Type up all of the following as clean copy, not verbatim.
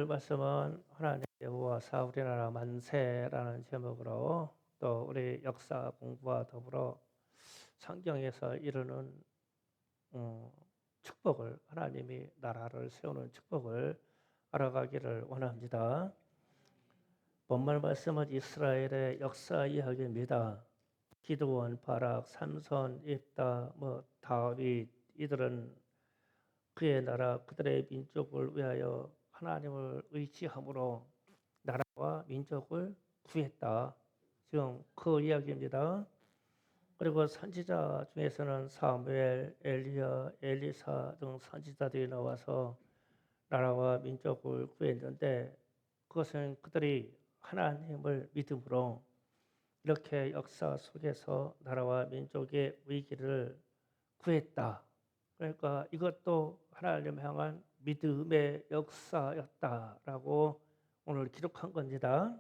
말씀은 하나님 여호와사 우리나라 만세라는 제목으로 또 우리 역사 공부와 더불어 성경에서 이루는 어, 축복을 하나님이 나라를 세우는 축복을 알아가기를 원합니다. 본문 말씀은 이스라엘의 역사 이야기입니다. 기드온, 바락, 삼손, 입다, 다윗 이들은 그의 나라 그들의 민족을 위하여 하나님을 의지함으로 나라와 민족을 구했다. 지금 그 이야기입니다. 그리고 선지자 중에서는 사무엘, 엘리야, 엘리사 등 선지자들이 나와서 나라와 민족을 구했는데 그것은 그들이 하나님을 믿음으로 이렇게 역사 속에서 나라와 민족의 위기를 구했다. 그러니까 이것도 하나님 향한 믿음의 역사였다라고 오늘 기록한 겁니다.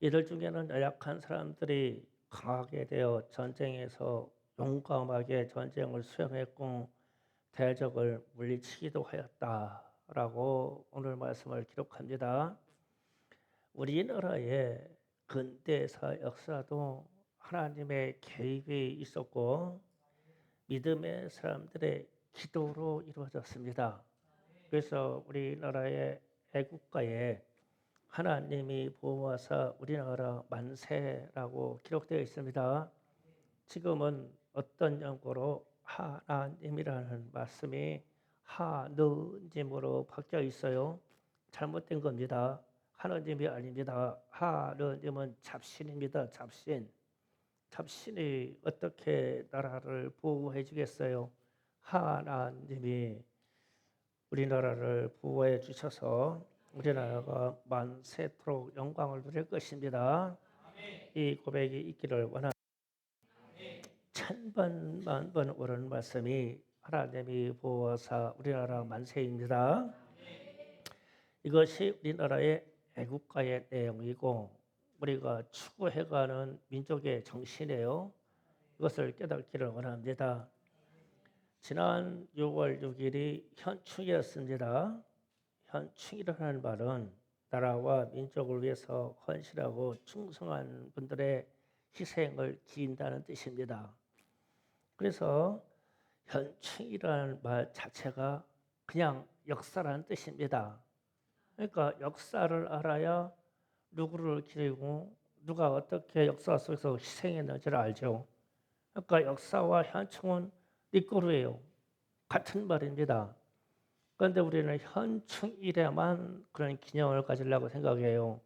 이들 중에는 연약한 사람들이 강하게 되어 전쟁에서 용감하게 전쟁을 수행했고 대적을 물리치기도 하였다라고 오늘 말씀을 기록합니다. 우리나라의 근대사 역사도 하나님의 개입이 있었고 믿음의 사람들의 기도로 이루어졌습니다. 그래서 우리나라의 애국가에 하나님이 보호하사 우리나라 만세라고 기록되어 있습니다. 지금은 어떤 연고로 하나님이라는 말씀이 하느님으로 바뀌어 있어요. 잘못된 겁니다. 하느님이 아닙니다. 하느님은 잡신입니다. 잡신. 잡신이 어떻게 나라를 보호해 주겠어요? 하나님이 우리나라를 보호해 주셔서 우리나라가 만세토록 영광을 누릴 것입니다. 이 고백이 있기를 원합니다. 천번 만번 오른 말씀이 하나님이 보호하사 우리나라 만세입니다. 이것이 우리나라의 애국가의 내용이고 우리가 추구해가는 민족의 정신이에요. 이것을 깨닫기를 원합니다. 지난 6월 6일이 현충이었습니다. 현충이라는 말은 나라와 민족을 위해서 헌신하고 충성한 분들의 희생을 기린다는 뜻입니다. 그래서 현충이라는 말 자체가 그냥 역사라는 뜻입니다. 그러니까 역사를 알아야 누구를 기리고 누가 어떻게 역사 속에서 희생했는지를 알죠. 그러니까 역사와 현충은 띠꼬르예요. 같은 말입니다. 그런데 우리는 현충일에만 그런 기념을 가지려고 생각해요.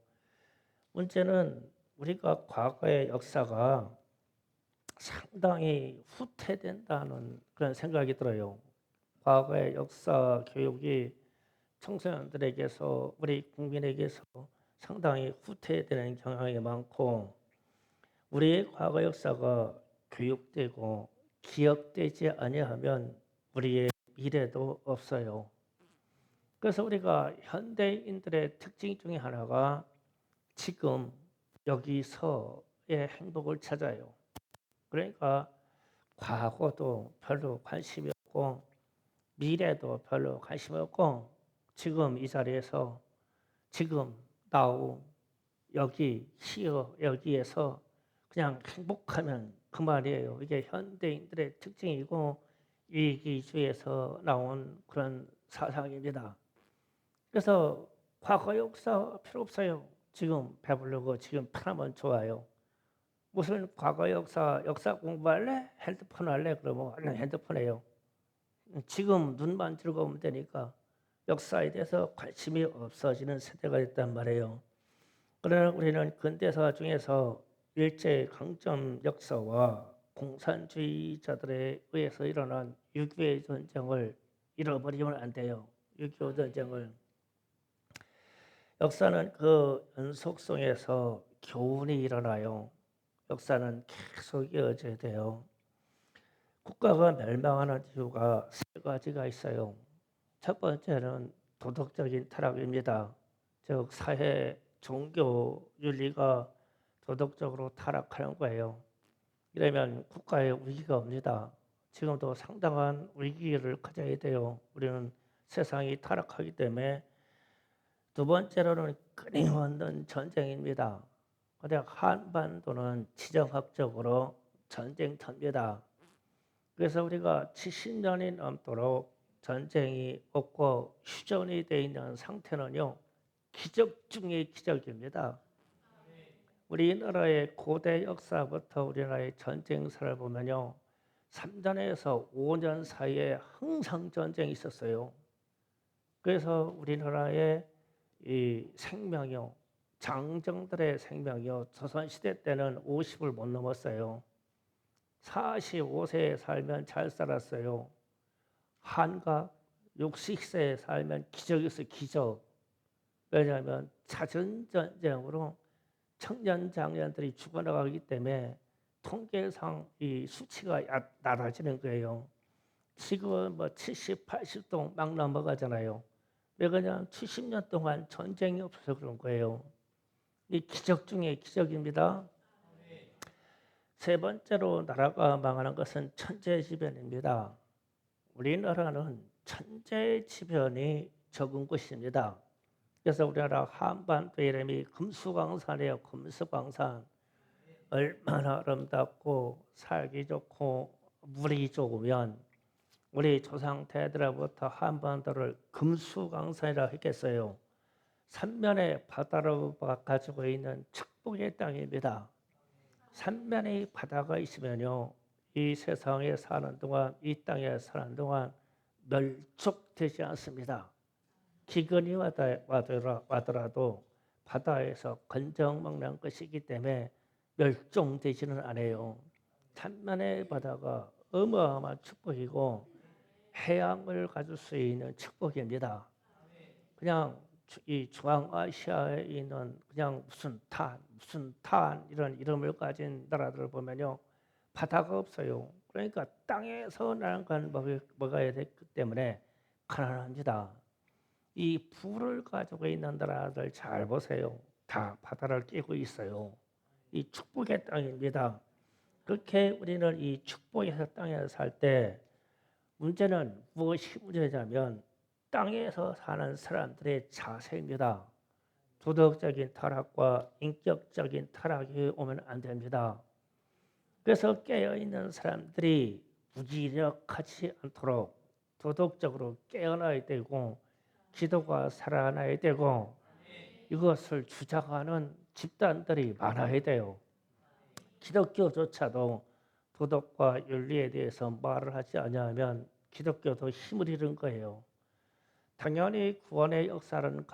문제는 우리가 과거의 역사가 상당히 후퇴된다는 그런 생각이 들어요. 과거의 역사 교육이 청소년들에게서 우리 국민에게서 상당히 후퇴되는 경향이 많고 우리의 과거 역사가 교육되고 기억되지 아니하면 우리의 미래도 없어요. 그래서 우리가 현대인들의 특징 중에 하나가 지금 여기서의 행복을 찾아요. 그러니까 과거도 별로 관심이 없고 미래도 별로 관심이 없고 지금 이 자리에서 지금 now 여기 here 여기에서 그냥 행복하면 그 말이에요. 이게 현대인들의 특징이고 위기주의에서 나온 그런 사상입니다. 그래서 과거 역사 필요 없어요. 지금 배부르고 지금 편하면 좋아요. 무슨 과거 역사 공부할래? 핸드폰 할래? 그러면 얼른 핸드폰 해요. 지금 눈만 즐거우면 되니까 역사에 대해서 관심이 없어지는 세대가 됐단 말이에요. 그러나 우리는 근대사 중에서 일제강점 역사와 공산주의자들에 의해서 일어난 6.25 전쟁을 잃어버리면 안 돼요. 6.25 전쟁을. 역사는 그 연속성에서 교훈이 일어나요. 역사는 계속 이어져야 돼요. 국가가 멸망하는 이유가 세 가지가 있어요. 첫 번째는 도덕적인 타락입니다. 즉 사회, 종교, 윤리가 도덕적으로 타락하는 거예요. 이러면 국가에 위기가 옵니다. 지금도 상당한 위기를 가져야 돼요. 우리는 세상이 타락하기 때문에 두 번째로는 끊임없는 전쟁입니다. 그래 한반도는 지정학적으로 전쟁터입니다. 그래서 우리가 70년이 넘도록 전쟁이 없고 휴전이 되어 있는 상태는요, 기적 중의 기적입니다. 우리나라의 고대 역사부터 우리나라의 전쟁사를 보면요, 3년에서 5년 사이에 항상 전쟁이 있었어요. 그래서 우리나라의 이 생명이요, 장정들의 생명이요, 조선시대 때는 50을 못 넘었어요. 45세에 살면 잘 살았어요. 한가 60세에 살면 기적이었어요. 기적. 왜냐하면 잦은 전쟁으로 청년 장년들이 죽어나가기 때문에 통계상 이 수치가 낮아지는 거예요. 지금은 뭐 70, 80도 막 넘어가잖아요. 왜 그냥 70년 동안 전쟁이 없어서 그런 거예요. 이 기적 중에 기적입니다. 세 번째로 나라가 망하는 것은 천재지변입니다. 우리나라는 천재지변이 적은 곳입니다. 그래서 우리나라 한반도 이름이 금수강산이에요. 금수강산. 얼마나 아름답고 살기 좋고 물이 좋으면 우리 조상 대대로부터 한반도를 금수강산이라 했겠어요. 삼면의 바다로 가지고 있는 축복의 땅입니다. 삼면의 바다가 있으면요, 이 세상에 사는 동안, 이 땅에 사는 동안 멸족되지 않습니다. 기근이 와더라도 바다에서 건져 먹는 것이기 때문에 멸종되지는 않아요. 삼면의 바다가 어마어마한 축복이고 해양을 가질 수 있는 축복입니다. 그냥 이 중앙아시아에 있는 그냥 무슨 탄 이런 이름을 가진 나라들을 보면요, 바다가 없어요. 그러니까 땅에서 나는 건 먹어야 되기 때문에 가난합니다. 이 불을 가지고 있는 나라들 잘 보세요. 다 바다를 끼고 있어요. 이 축복의 땅입니다. 그렇게 우리는 이 축복의 땅에 살 때 문제는 무엇이 문제냐면 땅에서 사는 사람들의 자세입니다. 도덕적인 타락과 인격적인 타락이 오면 안 됩니다. 그래서 깨어있는 사람들이 무기력하지 않도록 도덕적으로 깨어나야 되고 기도가 살아나야 되고 이것을 주장하는 집단들이 많아야 돼요. 기독교조차도 도덕과 윤리에 대해서 말을 하지 않으면 기독교도 힘을 잃은 거예요. 당연히 구원의 역사는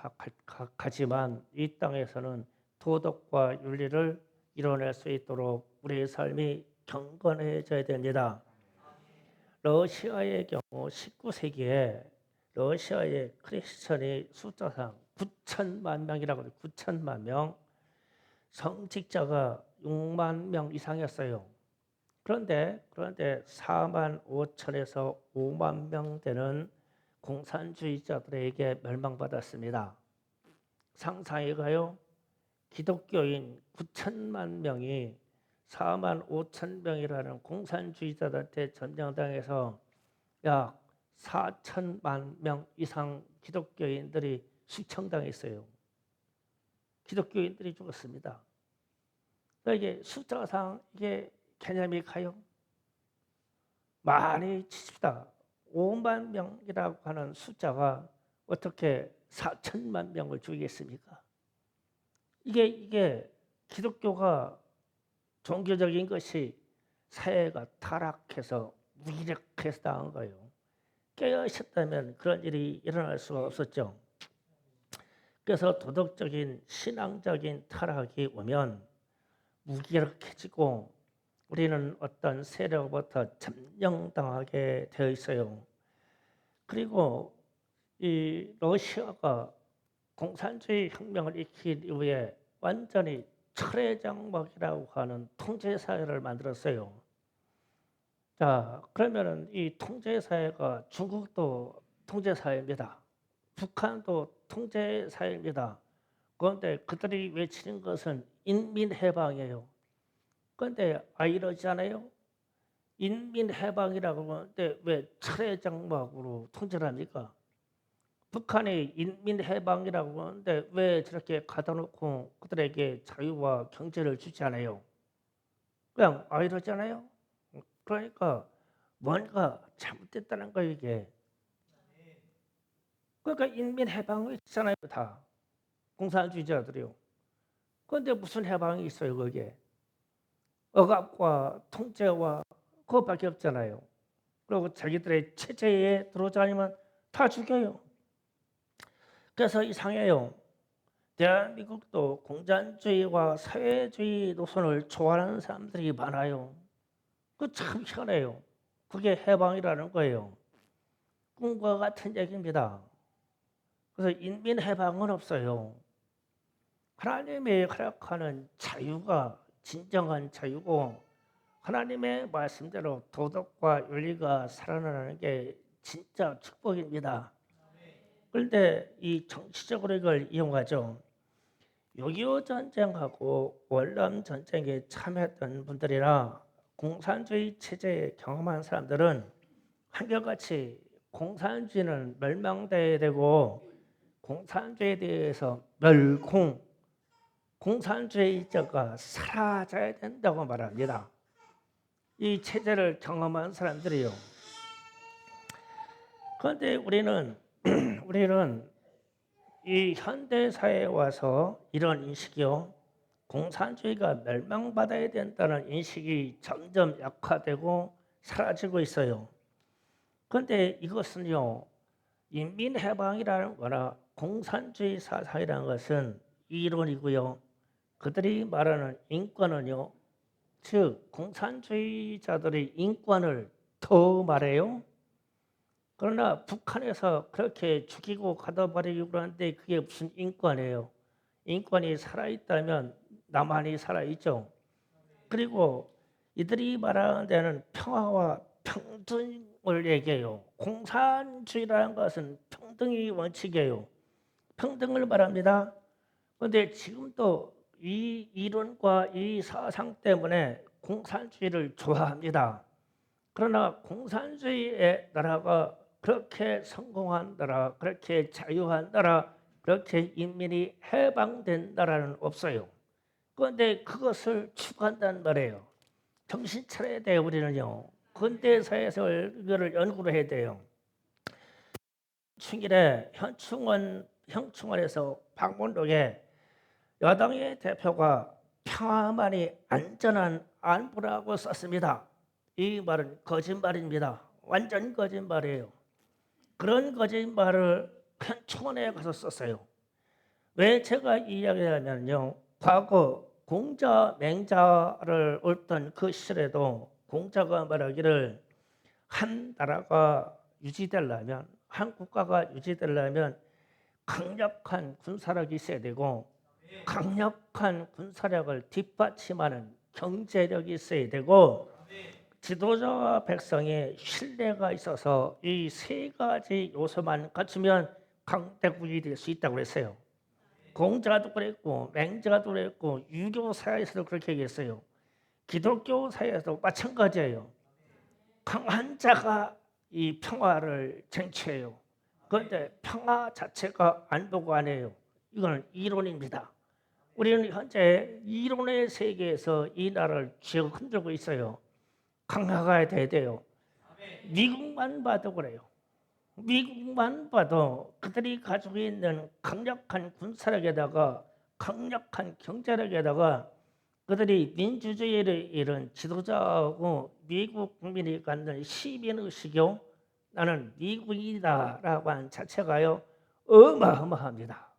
가지만 이 땅에서는 도덕과 윤리를 이뤄낼 수 있도록 우리의 삶이 경건해져야 됩니다. 러시아의 경우 19세기에 러시아의 크리스천이 숫자상 9천만 명이라고 해요. 9천만 명. 성직자가 6만 명 이상이었어요. 그런데 4만 5천에서 5만 명 되는 공산주의자들에게 멸망받았습니다. 상상해가요. 기독교인 9천만 명이 4만 5천 명이라는 공산주의자들한테 전쟁당해서 약 4천만 명 이상 기독교인들이 숙청당했어요. 기독교인들이 죽었습니다. 이게 숫자상 이게 개념이 가요? 많이 치십니다. 5만 명이라고 하는 숫자가 어떻게 4천만 명을 죽이겠습니까? 이게 기독교가 종교적인 것이 사회가 타락해서 무기력해서 당한 거예요. 깨어있었다면 그런 일이 일어날 수가 없었죠. 그래서 도덕적인 신앙적인 타락이 오면 무기력해지고 우리는 어떤 세력부터 점령당하게 되어 있어요. 그리고 이 러시아가 공산주의 혁명을 일으킨 이후에 완전히 철회장막이라고 하는 통제사회를 만들었어요. 자, 그러면은 이 통제사회가 중국도 통제사회입니다. 북한도 통제사회입니다. 그런데 그들이 외치는 것은 인민해방이에요. 그런데 이러지 않아요? 인민해방이라고 하는데 왜 철회장막으로 통제를 합니까? 북한이 인민해방이라고 하는데 왜 저렇게 가둬놓고 그들에게 자유와 경제를 주지 않아요? 그냥 이러잖아요. 그러니까 뭔가 잘못됐다는 거예요 이게. 그러니까 인민해방이 있잖아요 다 공산주의자들이요. 그런데 무슨 해방이 있어요 거기에? 억압과 통제와 그것밖에 없잖아요. 그리고 자기들의 체제에 들어오지 않으면 다 죽여요. 그래서 이상해요. 대한민국도 공산주의와 사회주의 노선을 좋아하는 사람들이 많아요. 그 참 희한해요. 그게 해방이라는 거예요. 꿈과 같은 얘기입니다. 그래서 인민해방은 없어요. 하나님이 허락하는 자유가 진정한 자유고 하나님의 말씀대로 도덕과 윤리가 살아나는 게 진짜 축복입니다. 그런데 이 정치적으로 이걸 이용하죠. 6.25 전쟁하고 월남 전쟁에 참여했던 분들이나 공산주의 체제에 경험한 사람들은 한결같이 공산주의는 멸망돼야 되고 공산주의에 대해서 공산주의자가 사라져야 된다고 말합니다. 이 체제를 경험한 사람들이요. 그런데 우리는 이 현대 사회에 와서 이런 인식이요. 공산주의가 멸망받아야 된다는 인식이 점점 약화되고 사라지고 있어요. 그런데 이것은요. 인민해방이라는 거나 공산주의 사상이라는 것은 이론이고요. 그들이 말하는 인권은요. 즉 공산주의자들의 인권을 더 말해요. 그러나 북한에서 그렇게 죽이고 가둬버리고 그러는데 그게 무슨 인권이에요? 인권이 살아있다면 나만이 살아있죠. 그리고 이들이 말하는 데는 평화와 평등을 얘기해요. 공산주의라는 것은 평등이 원칙이에요. 평등을 말합니다. 그런데 지금도 이 이론과 이 사상 때문에 공산주의를 좋아합니다. 그러나 공산주의의 나라가 그렇게 성공한 나라, 그렇게 자유한 나라, 그렇게 인민이 해방된 나라는 없어요. 그런데 그것을 추구한단 말이에요. 정신 차려야 돼요 우리는요. 근대사에서 이거를 연구를 해야 돼요. 충일에 형충원에서 박문록에 여당의 대표가 평화만이 안전한 안보라고 썼습니다. 이 말은 거짓말입니다. 완전 거짓말이에요. 그런 거짓말을 현충원에 가서 썼어요. 왜 제가 이 이야기를 하냐면요. 과거 공자 맹자를 읊던 그 시절에도 공자가 말하기를 한 나라가 유지되려면 한 국가가 유지되려면 강력한 군사력이 있어야 되고 강력한 군사력을 뒷받침하는 경제력이 있어야 되고 지도자와 백성의 신뢰가 있어서 이 세 가지 요소만 갖추면 강대국이 될 수 있다고 했어요. 공자도 그랬고 맹자도 그랬고 유교 사회에서도 그렇게 얘기했어요. 기독교 사회에서도 마찬가지예요. 강한 자가 이 평화를 쟁취해요. 그런데 평화 자체가 안보가 아니에요. 이거는 이론입니다. 우리는 현재 이론의 세계에서 이 나라를 쥐어 흔들고 있어요. 강화가 돼야 돼요. 미국만 봐도 그래요. 미국만 봐도 그들이 가지고 있는 강력한 군사력에다가 강력한 경제력에다가 그들이 민주주의를 이룬 지도자하고 미국 국민이 갖는 시민의식이요. 나는 미국이다라고 하는 자체가요. 어마어마합니다.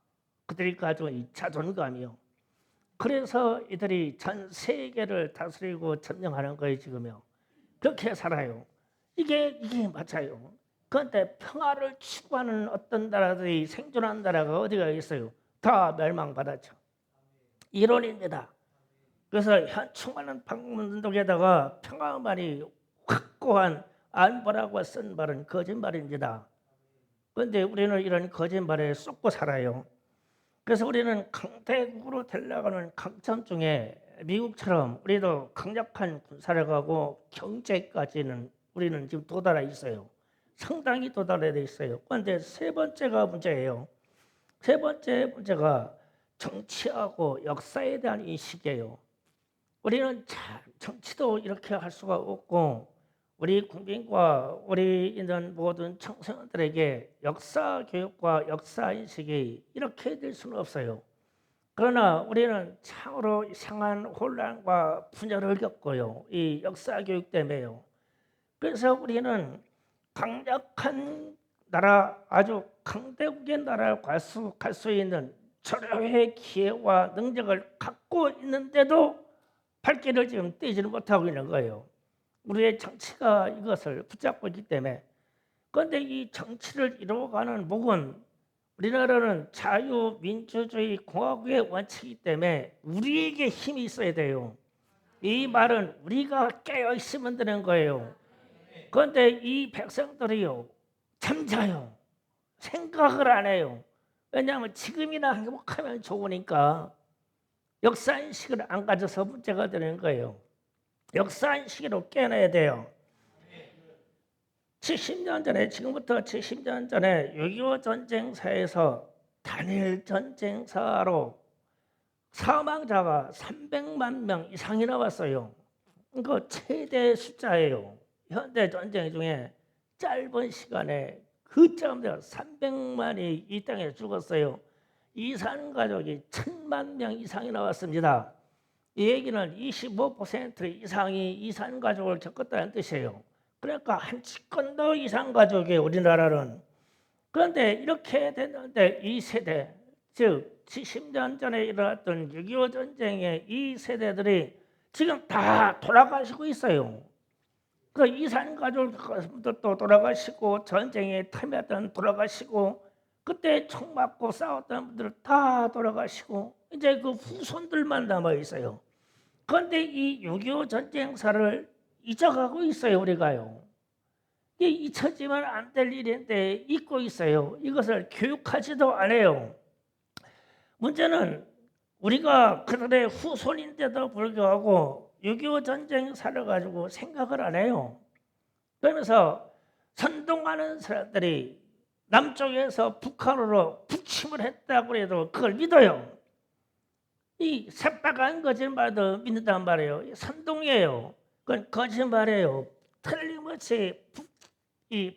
그들이 가지고 있는 이 자존감이요. 그래서 이들이 전 세계를 다스리고 점령하는 거예요 지금요. 그렇게 살아요. 이게 맞아요. 그런데 평화를 추구하는 어떤 나라들이 생존한 나라가 어디가 있어요? 다 멸망받았죠. 이론입니다. 그래서 현충하는 방문독에다가 평화만이 확고한 안보라고 쓴 말은 거짓말입니다. 그런데 우리는 이런 거짓말에 쏟고 살아요. 그래서 우리는 강대국으로 되려가는 강점 중에 미국처럼 우리도 강력한 군사력하고 경제까지는 우리는 지금 도달해 있어요. 상당히 도달해 있어요. 그런데 세 번째가 문제예요. 세 번째 문제가 정치하고 역사에 대한 인식이에요. 우리는 정치도 이렇게 할 수가 없고 우리 국민과 우리 있는 모든 청소년들에게 역사 교육과 역사 인식이 이렇게 될 수는 없어요. 그러나 우리는 참으로 이상한 혼란과 분열을 겪어요. 이 역사 교육 때문에요. 그래서 우리는 강력한 나라, 아주 강대국의 나라를 갈 수 있는 절호의 기회와 능력을 갖고 있는데도 발길을 지금 떼지를 못하고 있는 거예요. 우리의 정치가 이것을 붙잡고 있기 때문에. 그런데 이 정치를 이루어가는 목은 우리나라는 자유민주주의 공화국의 원칙이기 때문에 우리에게 힘이 있어야 돼요. 이 말은 우리가 깨어 있으면 되는 거예요. 그런데 이 백성들이요, 잠자요. 생각을 안 해요. 왜냐하면 지금이나 행복하면 좋으니까 역사인식을 안 가져서 문제가 되는 거예요. 역사인식으로 깨어나야 돼요. 70년 전에, 지금부터 70년 전에 6.25 전쟁사에서 단일 전쟁사로 사망자가 300만 명 이상이 나왔어요. 그 최대 숫자예요. 현대 전쟁 중에 짧은 시간에 그쯤 300만이 이 땅에 죽었어요. 이산 가족이 1000만 명 이상이 나왔습니다. 이 얘기는 25% 이상이 이산 가족을 겪었다는 뜻이에요. 그러니까 한 치권도 이산 가족이 우리나라는. 그런데 이렇게 됐는데 이 세대, 즉 70년 전에 일어났던 6.25 전쟁의 이 세대들이 지금 다 돌아가시고 있어요. 그 이산 가족들도 돌아가시고 전쟁에 참여했던 돌아가시고 그때 총 맞고 싸웠던 분들 다 돌아가시고 이제 그 후손들만 남아 있어요. 그런데 이 6.25 전쟁사를 잊어가고 있어요, 우리가요. 이게 잊혀지면 안 될 일인데 잊고 있어요. 이것을 교육하지도 않아요. 문제는 우리가 그들의 후손인데도 불구하고 6.25 전쟁사를 가지고 생각을 안 해요. 그러면서 선동하는 사람들이 남쪽에서 북한으로 북침을 했다고 해도 그걸 믿어요. 이 새빨간 거짓말도 믿는단 말이에요. 선동이에요. 그건 거짓말이에요. 틀림없이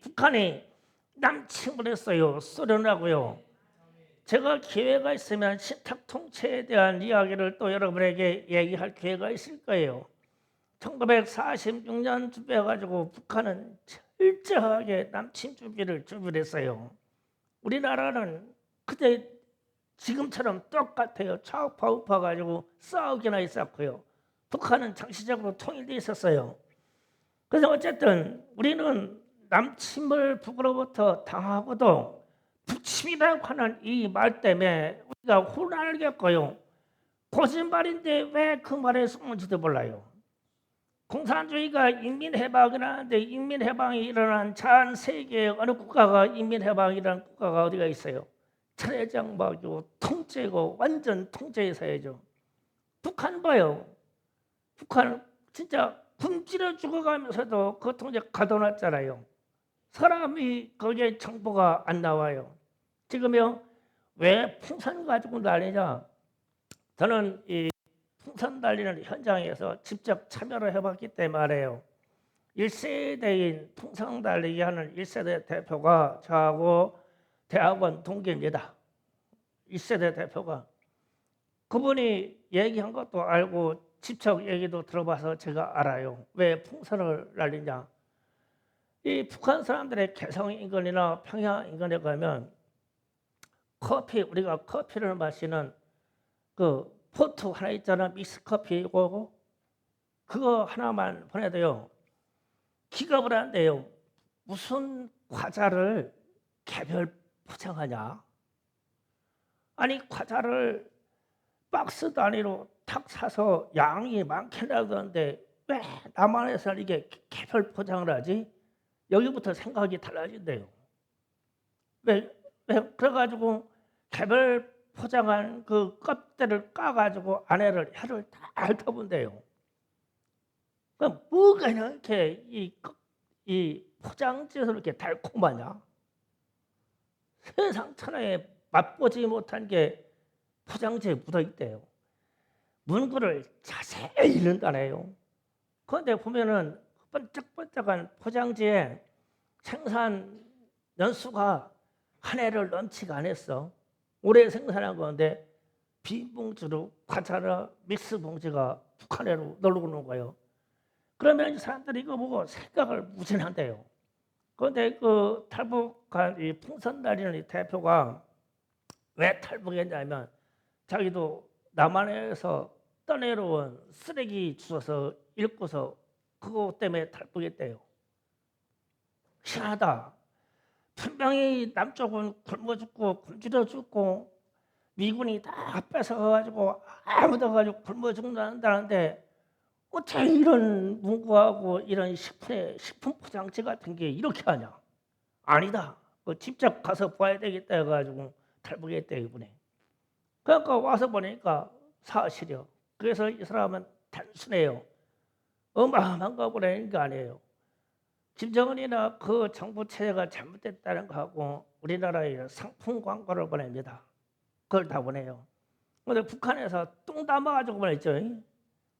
북한이 남침을 했어요. 소련하고요. 제가 기회가 있으면 신탁 통치에 대한 이야기를 또 여러분에게 얘기할 기회가 있을 거예요. 1946년 준비해가지고 북한은 철저하게 남침 준비를 했어요. 우리나라는 그때 지금처럼 똑같아요. 좌우파 우파 가지고 싸우기나 있었고요. 북한은 장시적으로 통일돼 있었어요. 그래서 어쨌든 우리는 남침을 북으로부터 당하고도 북침이라고 하는 이 말 때문에 우리가 혼란을 겪어요. 거짓말인데 왜 그 말에 속는지도 몰라요. 공산주의가 인민해방이라는데 인민해방이 일어난 전 세계의 어느 국가가 인민해방이라는 국가가 어디가 있어요? 철회장막이고 통째고 완전 통제사회죠. 북한 봐요. 북한 진짜 굶주려 죽어가면서도 그 통제 가둬놨잖아요. 사람이 거기에 정보가 안 나와요. 지금요 왜 풍선 가지고 난리냐? 저는 이 풍선 달리는 현장에서 직접 참여를 해봤기 때문에 말해요. 1세대인 풍선 달리기 하는 1세대 대표가 저하고 대학원 동기입니다. 1세대 대표가. 그분이 얘기한 것도 알고 직접 얘기도 들어봐서 제가 알아요. 왜 풍선을 날리냐. 이 북한 사람들의 개성인근이나 평양인근에 가면 커피, 우리가 커피를 마시는 그 포트 하나 있잖아. 믹스커피고 그거 하나만 보내도요. 기겁을 한대요. 무슨 과자를 개별 포장하냐? 아니 과자를 박스 단위로 탁 사서 양이 많게 나오던데 왜 남한에서 이게 개별 포장을 하지? 여기부터 생각이 달라진대요. 왜 그래가지고 개별 포장한 그 껍데를 까가지고 안에를 혀를 다 핥아본대요. 그럼 뭐가 이렇게 이 포장지에서 이렇게 달콤하냐? 세상 천하에 맛보지 못한 게 포장지에 묻어 있대요. 문구를 자세히 읽는다네요. 그런데 보면은 번쩍번쩍한 포장지에 생산 연수가 한 해를 넘지가 않았어. 올해 생산한 건데 빈 봉지로 과자나 믹스 봉지가 북한으로 놀러 오는 거예요. 그러면 사람들이 이거 보고 생각을 무진한대요. 그런데 그 탈북한 이 풍선날리는 이 대표가 왜 탈북했냐면 자기도 남한에서 떠내려온 쓰레기 주워서 읽고서 그거 때문에 탈북했대요. 희한하다. 분명히 남쪽은 굶어 죽고 굶주려 죽고 미군이 다 뺏어가지고 아무도 가지고 굶어 죽는다는데 어떻게 이런 문구하고 이런 식품 포장지 같은 게 이렇게 하냐? 아니다. 직접 가서 봐야 되겠다 해가지고 탈북했대 이번에. 그러니까 와서 보니까 사실이요. 그래서 이 사람은 단순해요. 어마어마한 거 보내는 게 아니에요. 김정은이나 그 정부 체제가 잘못됐다는 거하고 우리나라의 상품 광고를 보냅니다. 그걸 다 보내요. 근데 북한에서 똥 담아가지고 보냈죠.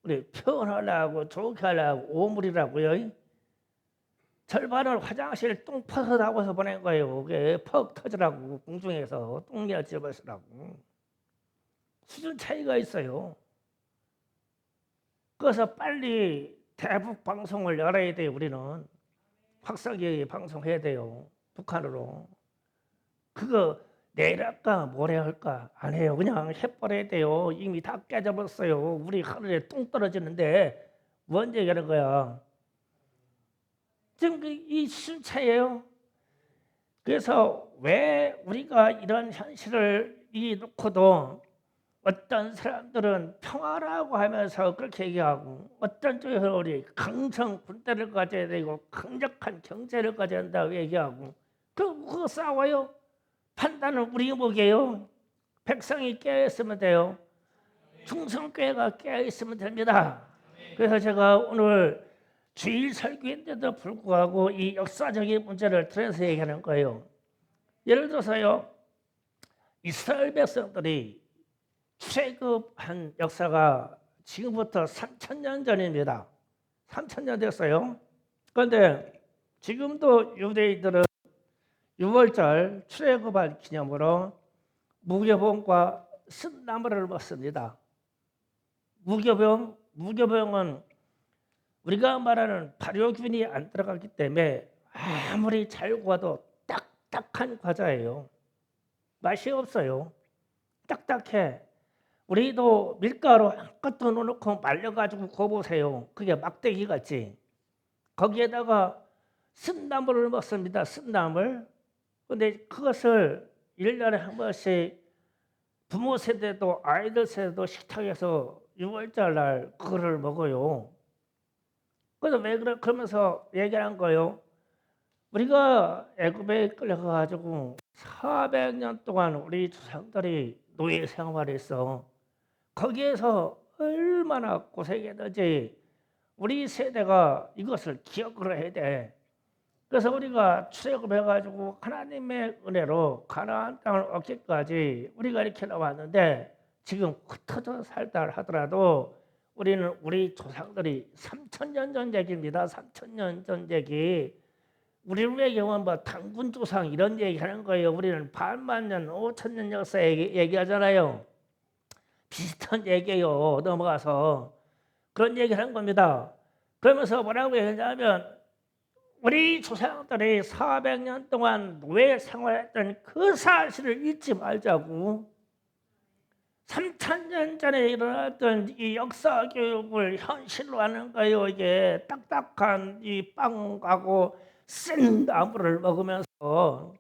우리 표현하려고 좋게 하려고 오물이라고요. 절반을 화장실 똥 퍼서 나고서 보낸 거예요. 그게 퍽 터지라고 공중에서 똥이나 집어쓰라고. 수준 차이가 있어요. 그래서 빨리 대북 방송을 열어야 돼요. 우리는 확성기 방송해야 돼요. 북한으로. 그거 내일 할까 모레 할까 안 해요. 그냥 해버려야 돼요. 이미 다 깨져버렸어요. 우리 하늘에 똥 떨어지는데 뭔 얘기하는 거야. 지금 이 순차예요. 그래서 왜 우리가 이런 현실을 놓고도 어떤 사람들은 평화라고 하면서 그렇게 얘기하고 어떤 쪽에서 우리 강성 군대를 가져야 되고 강력한 경제를 가져야 한다고 얘기하고 그거 싸워요. 판단은 우리 목이에요. 백성이 깨어있으면 돼요. 충성교회가 깨어있으면 됩니다. 그래서 제가 오늘 주일 설교인데도 불구하고 이 역사적인 문제를 들어서 얘기하는 거예요. 예를 들어서요. 이스라엘 백성들이 출애굽한 역사가 지금부터 3,000년 전입니다. 3,000년 됐어요. 그런데 지금도 유대인들은 6월절 출애굽한 기념으로 무교병과 쓴나물을 먹습니다. 무교병은 우리가 말하는 발효균이 안 들어가기 때문에 아무리 잘 구워도 딱딱한 과자예요. 맛이 없어요. 딱딱해. 우리도 밀가루 한껏 넣어놓고 말려가지고 구워보세요. 그게 막대기 같지. 거기에다가 쓴나물을 먹습니다. 쓴나물. 근데 그것을 1년에 한 번씩 부모 세대도 아이들 세대도 식탁에서 6월절 날 그거를 먹어요. 그래서 왜 그래? 그러면서 얘기한 거예요. 우리가 애굽에 끌려가가지고 400년 동안 우리 조상들이 노예 생활했어. 거기에서 얼마나 고생했는지 우리 세대가 이것을 기억을 해야 돼. 그래서 우리가 출애굽해가지고 하나님의 은혜로 가나안 땅을 얻기까지 우리가 이렇게 나왔는데 지금 흩어져 살다 하더라도 우리는 우리 조상들이 3,000년 전 얘기입니다. 3,000년 전 얘기. 우리의 경우는 뭐 당군 조상 이런 얘기하는 거예요. 우리는 반만 년, 5,000년 역사 얘기하잖아요. 비슷한 얘기예요. 넘어가서 그런 얘기하는 겁니다. 그러면서 뭐라고 얘기하냐면 우리 조상들이 400년 동안 노예 생활했던 그 사실을 잊지 말자고. 3,000년 전에 일어났던 이 역사 교육을 현실로 하는 거예요. 이게 딱딱한 이 빵하고 쓴 나물을 먹으면서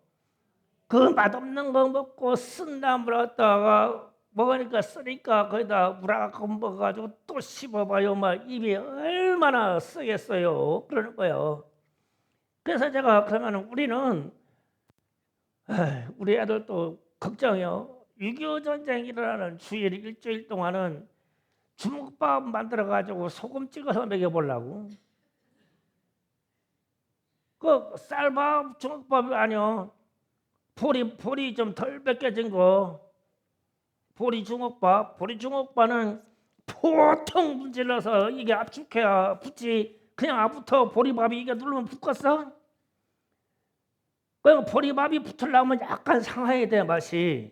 그 맛없는 거 먹고 쓴 나물 갖다가 먹으니까 쓰니까 거기다 물하고 먹어가지고 또 씹어봐요. 막 입이 얼마나 쓰겠어요. 그러는 거예요. 그래서 제가 그러면 우리는 우리 애들도 걱정이요. 6.25 전쟁이 일어나는 주일 일주일 동안은 주먹밥 만들어 가지고 소금 찍어서 먹여보려고. 그 쌀밥, 중국밥이 아니요. 보리 좀 덜 벗겨진 거. 보리 중국밥은 보통 문질러서 이게 압축해야 붙지. 그냥 앞부터 보리밥이 이게 누르면 붙겠어? 그 보리밥이 붙으려면 약간 상해야 돼, 맛이.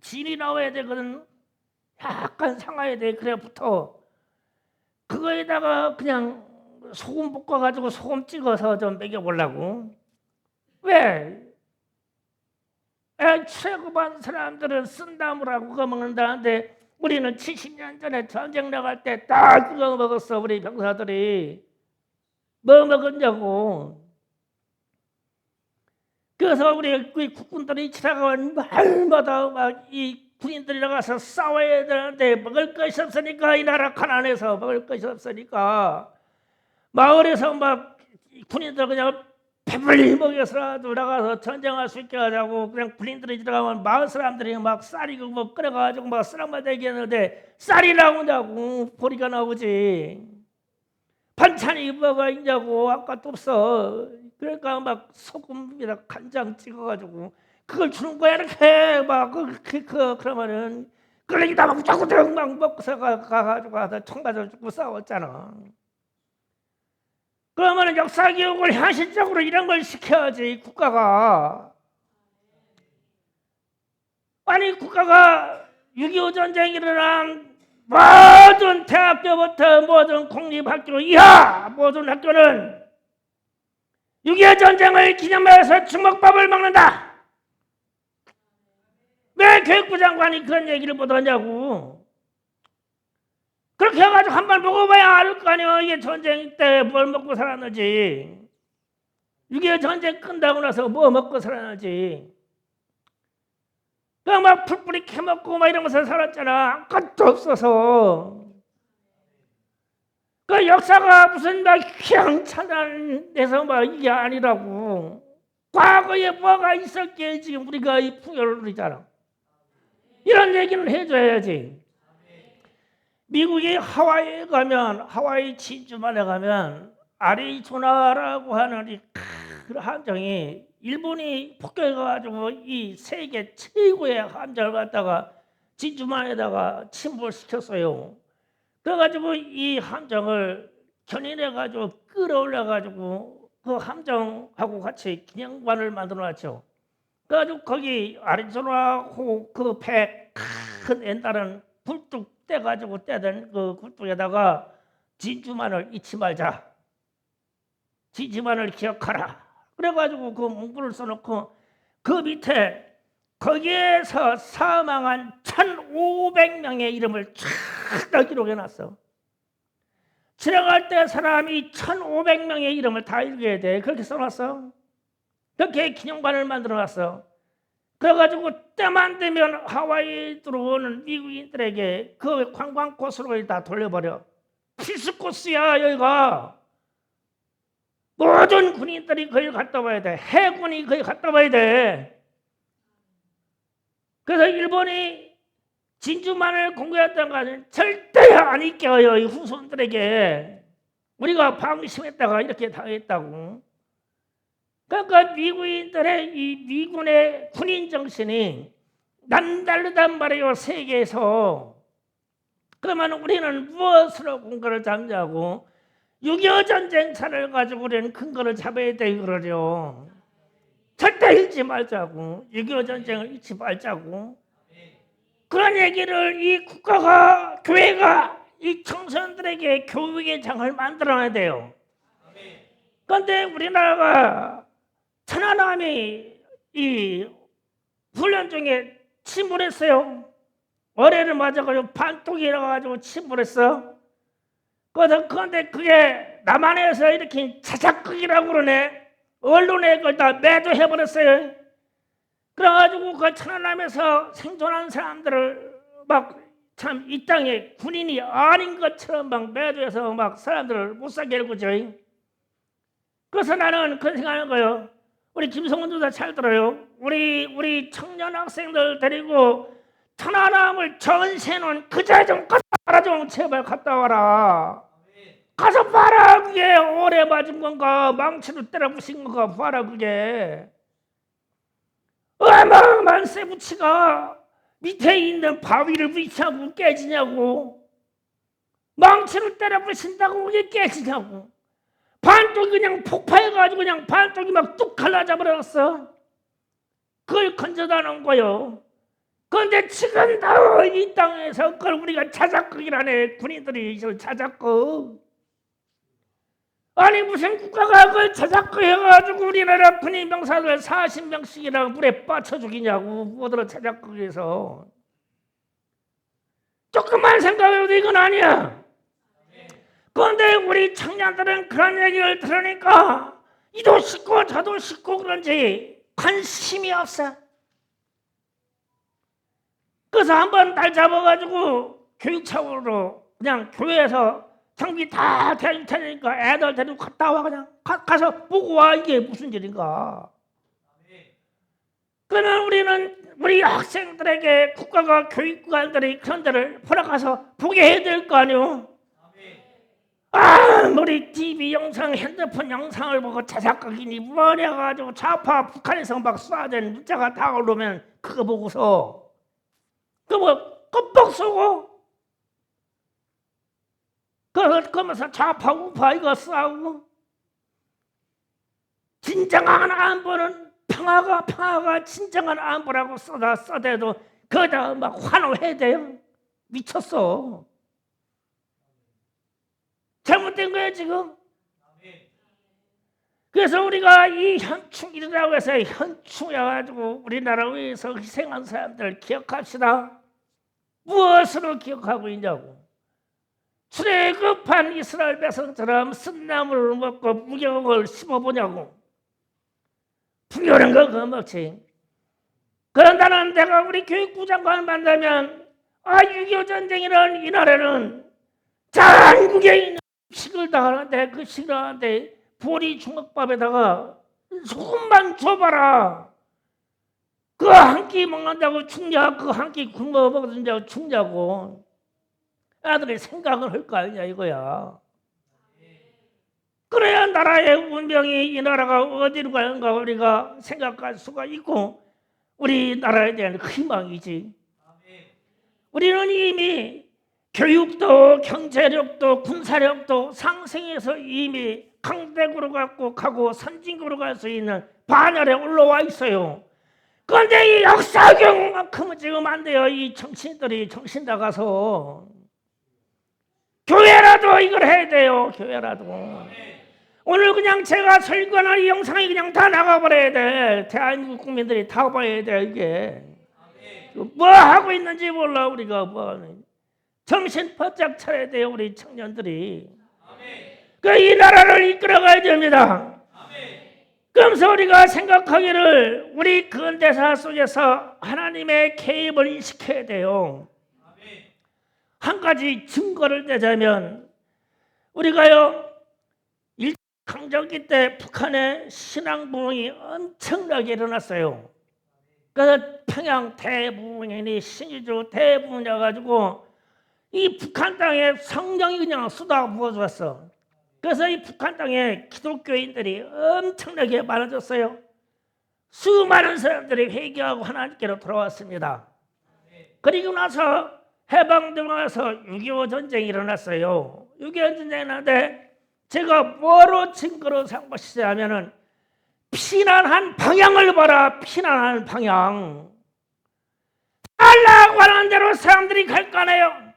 진이 나와야 되거든. 약간 상해야 돼. 그래야 붙어. 그거에다가 그냥 소금 볶아가지고 소금 찍어서 좀 먹여보려고. 왜? 최고반 사람들은 쓴다무라고 그거 먹는다는데 우리는 70년 전에 전쟁 나갈 때 딱 그거 먹었어. 우리 병사들이. 뭐 먹었냐고. 그래서 우리 국군들이 지나가면 말마다 막 이 군인들이 나가서 싸워야 되는데 먹을 것이 없으니까, 이 나라 가난해서 먹을 것이 없으니까 마을에서 막 군인들 그냥 배불리 먹여서라도 나가서 전쟁할 수 있게 하자고 그냥 군인들이 들어가면 마을 사람들이 막 쌀이 뭐 끓여가지고 막 쓰랑만 대기했는데 쌀이 나오냐고. 보리가 나오지. 반찬이 뭐가 있냐고. 아까도 없어. 그러니까 막 소금이나 간장 찍어가지고 그걸 주는 거야. 이렇게 막 그러면은 그러니까 막 무작정 막 먹고서 가가지고 가서 총 맞아주고 싸웠잖아. 그러면 역사 교육을 현실적으로 이런 걸 시켜야지. 국가가. 아니 국가가 6.25 전쟁이 일어난 모든 대학교부터 모든 공립학교 이하 모든 학교는 6.25 전쟁을 기념해서 주먹밥을 먹는다. 왜 교육부 장관이 그런 얘기를 못하냐고. 그렇게 해가지고 한번 먹어봐야 알 거 아니야. 이게 전쟁 때 뭘 먹고 살았는지. 6.25 전쟁 끝나고 나서 뭐 먹고 살았는지. 그냥 막 풀뿌리 캐먹고 막 이러면서 살았잖아. 아무것도 없어서. 그 역사가 무슨 막 휘황찬란해서 막 이게 아니라고. 과거에 뭐가 있었기에 지금 우리가 이 풍요를 누리잖아. 이런 얘기는 해줘야지. 미국이 하와이에 가면, 하와이 진주만에 가면 아리조나라고 하는 이 큰 함정이 일본이 폭격해가지고 이 세계 최고의 함정을 갖다가 진주만에다가 침몰시켰어요. 그래가지고 이 함정을 견인해가지고 끌어올려가지고 그 함정하고 같이 기념관을 만들어놨죠. 그래가지고 거기 아리조나호 그 배 큰 옛날은 굴뚝 떼가지고 떼던 그 굴뚝에다가 진주만을 잊지 말자. 진주만을 기억하라. 그래가지고 그 문구를 써놓고 그 밑에 거기에서 사망한 1,500명의 이름을 쫙 기록해놨어. 지나갈 때 사람이 1,500명의 이름을 다 읽어야 돼. 그렇게 써놨어. 그렇게 기념관을 만들어놨어. 그래가지고 때만 되면 하와이에 들어오는 미국인들에게 그 관광 코스로 다 돌려버려. 필수 코스야 여기가. 모든 군인들이 거기 갔다 와야 돼. 해군이 거기 갔다 와야 돼. 그래서 일본이 진주만을 공격했던 것은 절대 안 잊겨요. 이 후손들에게. 우리가 방심했다가 이렇게 당했다고. 그러니까 미국인들의 이 미군의 군인 정신이 남다르단 말이에요. 세계에서. 그러면 우리는 무엇으로 근거를 잡냐고. 6.25 전쟁차를 가지고 우리는 근거를 잡아야 돼 그러죠. 절대 잊지 말자고. 6.25 전쟁을 잊지 말자고. 그런 얘기를 이 국가가, 교회가 이 청소년들에게 교육의 장을 만들어놔야 돼요. 그런데 우리나라가 천안함이 이 훈련 중에 침몰했어요. 어뢰를 맞아가지고 반쪽이 일어나가지고 침몰했어. 그런데 그게 남한에서 이렇게 자작극이라고 그러네. 언론에 그걸 다 매도해버렸어요. 그래가지고 그 천안함에서 생존한 사람들을 막 참 이 땅에 군인이 아닌 것처럼 막 매도해서 막 사람들을 못 살게 하는 거죠. 그래서 나는 그런 생각하는 거예요. 우리 김성훈 조사 잘 들어요. 우리 청년 학생들 데리고 천안함을 전세는 그자 좀 갔다 와라. 좀 제발 갔다 와라. 가서 봐라. 그게 오래 맞은 건가 망치로 때려 부신 건가 봐라. 그게 어마어마한 쇠붙이가 밑에 있는 바위를 부딪히고 깨지냐고. 망치로 때려 부신다고 그게 깨지냐고. 반쪽이 그냥 폭파해가지고 그냥 반쪽이 막 뚝 갈라져 버렸어. 그걸 건져다 놓은 거요. 그런데 지금도 이 땅에서 그걸 우리가 자작극이라네. 군인들이 이걸 자작극. 아니 무슨 국가가 그걸 자작극 해가지고 우리나라 군인 병사들 40명씩이나 물에 빠쳐 죽이냐고. 뭐더러 자작극에서. 조금만 생각해도 이건 아니야. 그런데 우리 청년들은 그런 얘기를 들으니까 이도 싫고 저도 싫고 그런지 관심이 없어. 그래서 한번 날 잡아가지고 교육 차원으로 그냥 교회에서 장비 다 대줄 테니까 애들 데리고 갔다 와. 그냥 가서 보고 와. 이게 무슨 일인가. 그러면 우리 학생들에게 국가가 교육기관들이 그런 데를 허락해서 보게 해야 될 거 아니오. 우리 TV 영상, 핸드폰 영상을 보고 자작극이니 뭐냐 가지고 좌파 북한에서 막 쏴댄 문자가 다 올라오면 그거 보고서 그거 껌뻑 쏘고 그러면서 좌파 우파 이거 싸우고. 진정한 안보는 평화가 진정한 안보라고 써대도 그거다 막 환호해야 돼요. 미쳤어. 잘못된 거예요 지금. 그래서 우리가 이 현충일이라고 해서 현충해가지고 우리나라 위해서 희생한 사람들을 기억합시다. 무엇으로 기억하고 있냐고. 출애굽한 이스라엘 백성처럼 쓴나물을 먹고 무경을 씹어보냐고. 불교는 그거 먹지. 그런다는 내가 우리 교육부 장관을 만나면 6.25 전쟁이라는 이 나라는 전국에 있는 식을 다 하는데 그 식을 하는데 보리 주먹밥에다가 소금만 줘봐라. 그 한 끼 먹는다고 죽냐? 그 한 끼 굶어 먹는다고 죽냐고. 아들이 생각을 할 거 아니냐 이거야. 그래야 나라의 운명이 이 나라가 어디로 가는가 우리가 생각할 수가 있고 우리나라에 대한 희망이지. 우리는 이미 교육도 경제력도 군사력도 상승해서 이미 강대국으로 가고 선진국으로 갈 수 있는 반열에 올라와 있어요. 그런데 이 역사경만큼은 지금 안 돼요. 이 정신들이 정신 나가서 교회라도 이걸 해야 돼요. 교회라도. 오늘 그냥 제가 설교하는 이 영상이 그냥 다 나가버려야 돼. 대한민국 국민들이 다 봐야 돼. 이게 뭐 하고 있는지 몰라. 우리가 뭐 정신 바짝 차려야 돼요. 우리 청년들이. 이 나라를 이끌어가야 됩니다. 그러면서 우리가 생각하기를 우리 근대사 속에서 하나님의 개입을 인식해야 돼요. 한 가지 증거를 내자면 우리가요 일제강점기 때 북한의 신앙부흥이 엄청나게 일어났어요. 그래서 평양 대부흥이니 신의주 대부흥이어가지고 이 북한 땅에 성령이 그냥 쏟아 부어졌어. 그래서 이 북한 땅에 기독교인들이 엄청나게 많아졌어요. 수많은 사람들이 회개하고 하나님께로 돌아왔습니다. 그리고 나서 해방되고 나서 6.25 전쟁이 일어났어요. 6.25 전쟁이 일어났는데 제가 뭐로 증거로 삼은 것이냐면은 피난한 방향을 봐라. 피난하는 방향. 달라고 하는 대로 사람들이 갈 거네요.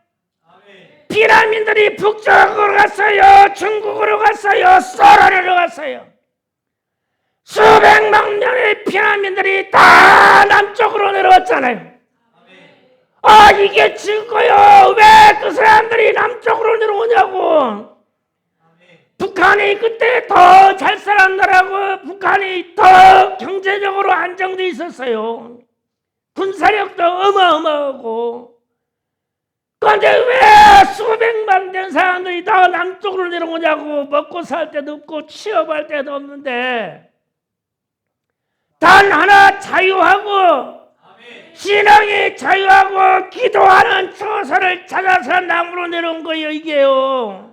피난민들이 북쪽으로 갔어요. 중국으로 갔어요. 소련으로 갔어요. 수백만 명의 피난민들이 다 남쪽으로 내려왔잖아요. 이게 증거요. 왜 그 사람들이 남쪽으로 내려오냐고. 북한이 그때 더 잘 살았느라고. 북한이 더 경제적으로 안정돼 있었어요. 군사력도 어마어마하고. 그런데 왜 수백만 된 사람들이 다 남쪽으로 내려오냐고. 먹고 살 데도 없고 취업할 데도 없는데 단 하나 자유하고 신앙이 자유하고 기도하는 처소를 찾아서 남으로 내려온 거예요. 이게요.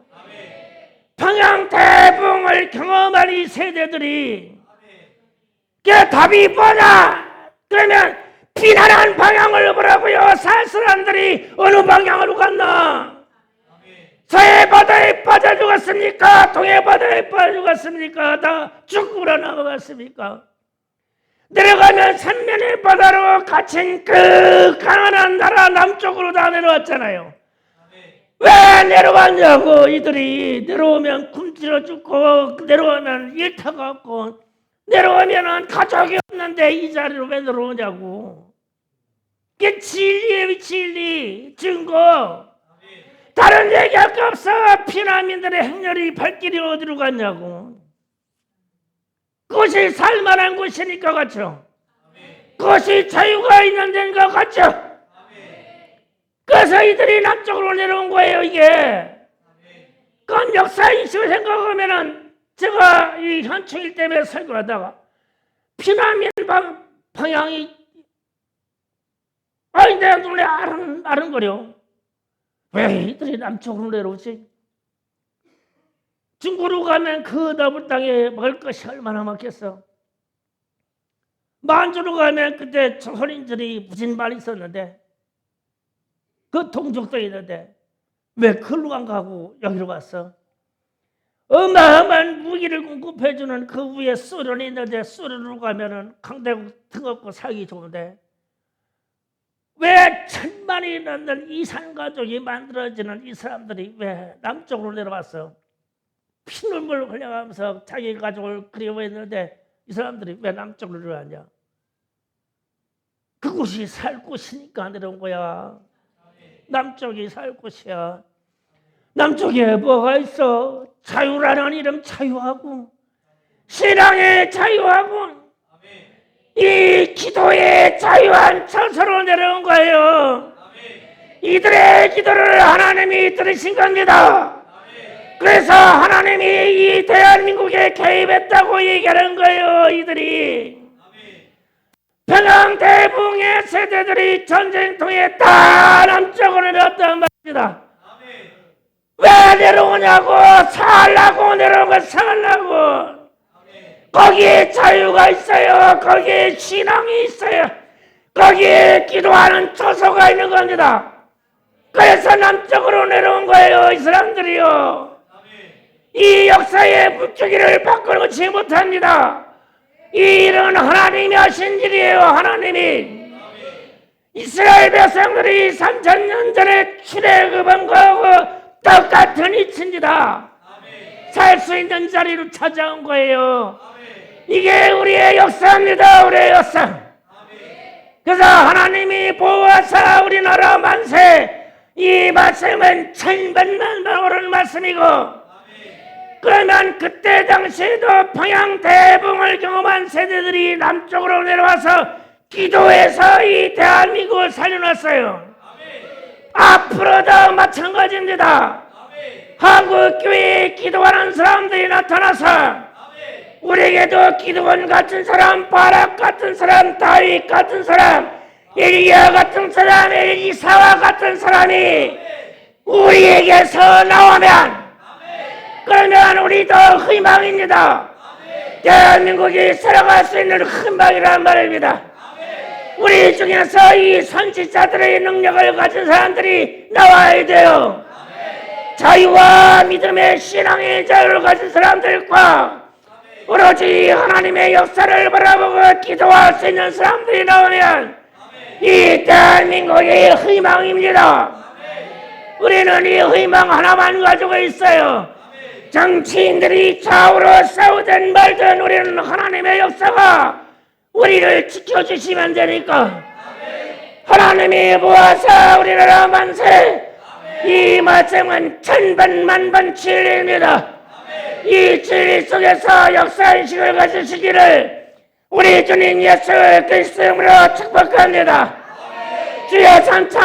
평양대붕을 경험한 이 세대들이 그 답이 뭐냐? 그러면 비난한 방향을 보라고요. 살 사람들이 어느 방향으로 갔나? 서해 바다에 빠져 죽었습니까? 동해 바다에 빠져 죽었습니까? 다 죽으러 넘어갔습니까? 내려가면 삼면의 바다로 갇힌 그 가난한 나라 남쪽으로 다 내려왔잖아요. 왜 내려왔냐고. 이들이 내려오면 굶주려 죽고 내려오면 일터가 없고 내려오면 가족이 없는데 이 자리로 왜 내려오냐고. 이게 진리예요. 진리 증거. 다른 얘기할 거 없어. 피난민들의 행렬이 발길이 어디로 갔냐고. 그것이 살만한 곳이니까 같죠. 그것이 자유가 있는 데인가 같죠. 그래서 이들이 남쪽으로 내려온 거예요. 이게 그건 역사인식을 생각하면은 제가 이 현충일 때문에 설교하다가 피난민 방향이 내 눈에 아른거려. 왜 이들이 남쪽으로 내려오지? 중국으로 가면 그 나무 땅에 먹을 것이 얼마나 많겠어. 만주로 가면 그때 조선인들이 무진 많이 있었는데 그 동족도 있는데 왜 그걸로 안 가고 여기로 왔어? 어마어마한 무기를 공급해주는 그 위에 소련이 있는데 소련으로 가면은 강대국 뜨겁고 살기 좋은데 왜 천만이 넘는 이산 가족이 만들어지는 이 사람들이 왜 남쪽으로 내려왔어? 피눈물 흘려가면서 자기 가족을 그리워했는데 이 사람들이 왜 남쪽으로 내려왔냐? 그곳이 살 곳이니까 내려온 거야. 남쪽이 살 곳이야. 남쪽에 뭐가 있어? 자유라는 이름 자유하고 신앙의 자유하고 이 기도의 자유한 처소로 내려온 거예요. 이들의 기도를 하나님이 들으신 겁니다. 그래서 하나님이 이 대한민국에 개입했다고 얘기하는 거예요. 이들이 평양대붕의 세대들이 전쟁통에 다 남쪽으로 내려왔단 말입니다. 왜 내려오냐고. 살라고 내려온 거. 살라고. 거기에 자유가 있어요. 거기에 신앙이 있어요. 거기에 기도하는 처소가 있는 겁니다. 그래서 남쪽으로 내려온 거예요. 이 사람들이요. 이 역사의 물줄기를 바꾸지 못합니다. 이 일은 하나님이 하신 일이에요. 하나님이. 이스라엘 백성들이 3000년 전에 출애굽한 거하고 똑같은 이치입니다. 살 수 있는 자리로 찾아온 거예요. 이게 우리의 역사입니다. 우리의 역사. 그래서 하나님이 보호하사 우리나라 만세. 이 말씀은 천번만 오른 말씀이고 그러면 그때 당시에도 평양대붕을 경험한 세대들이 남쪽으로 내려와서 기도해서 이 대한민국을 살려놨어요. 앞으로도 마찬가지입니다. 한국교회에 기도하는 사람들이 나타나서 우리에게도 기도원 같은 사람, 바락 같은 사람, 다윗 같은 사람, 엘리야 같은 사람, 엘리사와 같은 사람이 우리에게서 나오면 그러면 우리도 희망입니다. 대한민국이 살아갈 수 있는 희망이란 말입니다. 우리 중에서 이 선지자들의 능력을 가진 사람들이 나와야 돼요. 자유와 믿음의 신앙의 자유를 가진 사람들과 오로지 하나님의 역사를 바라보고 기도할 수 있는 사람들이 나오면 이 대한민국의 희망입니다. 우리는 이 희망 하나만 가지고 있어요. 정치인들이 좌우로 싸우든 말든 우리는 하나님의 역사가 우리를 지켜주시면 되니까 하나님이 모아서 우리나라 만세. 이 말씀은 천번 만번 진리입니다. 이 진리 속에서 역사인식을 가지시기를 우리 주님 예수 그리스도 이름으로 축복합니다. 주여 삼창